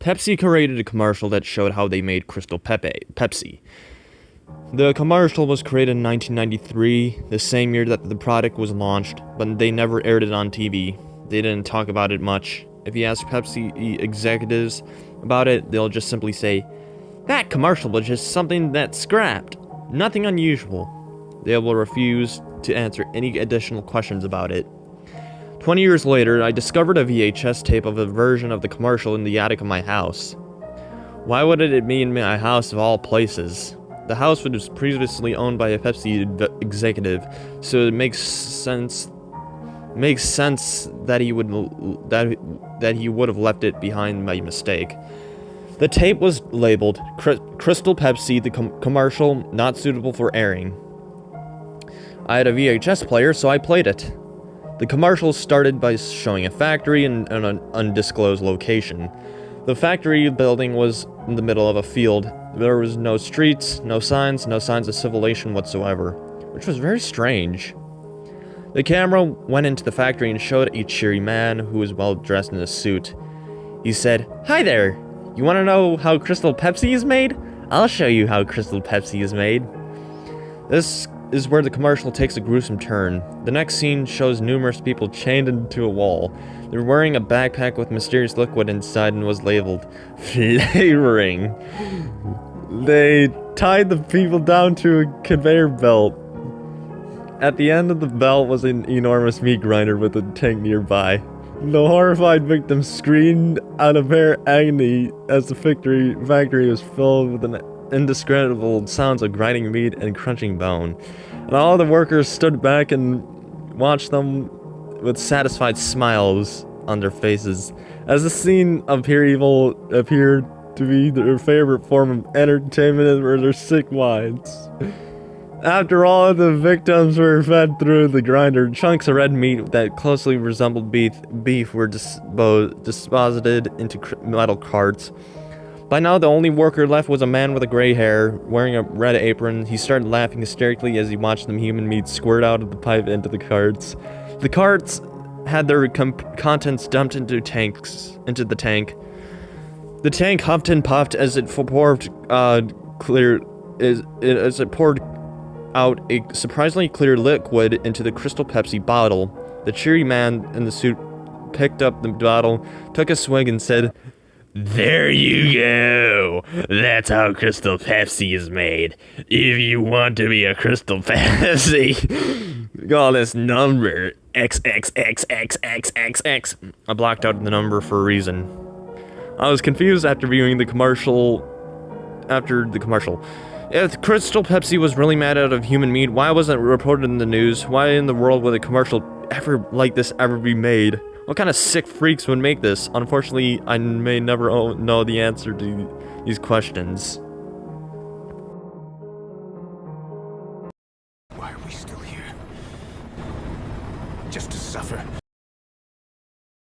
Pepsi created a commercial that showed how they made Pepsi. The commercial was created in 1993, the same year that the product was launched, but they never aired it on TV. They didn't talk about it much. If you ask Pepsi executives about it, they'll just simply say, "That commercial was just something that's scrapped. Nothing unusual." They will refuse to answer any additional questions about it. 20 years later, I discovered a VHS tape of a version of the commercial in the attic of my house. Why would it be in my house of all places? The house was previously owned by a Pepsi executive, so it makes sense that he would have left it behind by mistake. The tape was labeled Crystal Pepsi, the commercial not suitable for airing. I had a VHS player, so I played it. The commercial started by showing a factory in an undisclosed location. The factory building was in the middle of a field. There was no streets, no signs of civilization whatsoever, which was very strange. The camera went into the factory and showed a cheery man who was well dressed in a suit. He said, "Hi there! You want to know how Crystal Pepsi is made? I'll show you how Crystal Pepsi is made." This is where the commercial takes a gruesome turn. The next scene shows numerous people chained into a wall. They're wearing a backpack with mysterious liquid inside and was labeled flavoring. They tied the people down to a conveyor belt. At the end of the belt was an enormous meat grinder with a tank nearby. The horrified victims screamed out of pure agony as the factory was filled with an indescribable sounds of grinding meat and crunching bone. And all the workers stood back and watched them with satisfied smiles on their faces, as the scene of pure evil appeared to be their favorite form of entertainment for their sick minds. After all the victims were fed through the grinder, chunks of red meat that closely resembled beef were deposited into metal carts. By now, the only worker left was a man with a gray hair, wearing a red apron. He started laughing hysterically as he watched the human meat squirt out of the pipe into the carts. The carts had their contents dumped into the tank. The tank huffed and puffed as it poured out a surprisingly clear liquid into the Crystal Pepsi bottle. The cheery man in the suit picked up the bottle, took a swig, and said, "There you go. That's how Crystal Pepsi is made. If you want to be a Crystal Pepsi, call this number XXXXXXX." I blocked out the number for a reason. I was confused after viewing the commercial. If Crystal Pepsi was really made out of human meat, why wasn't it reported in the news? Why in the world would a commercial like this ever be made? What kind of sick freaks would make this? Unfortunately, I may never know the answer to these questions. Why are we still here? Just to suffer?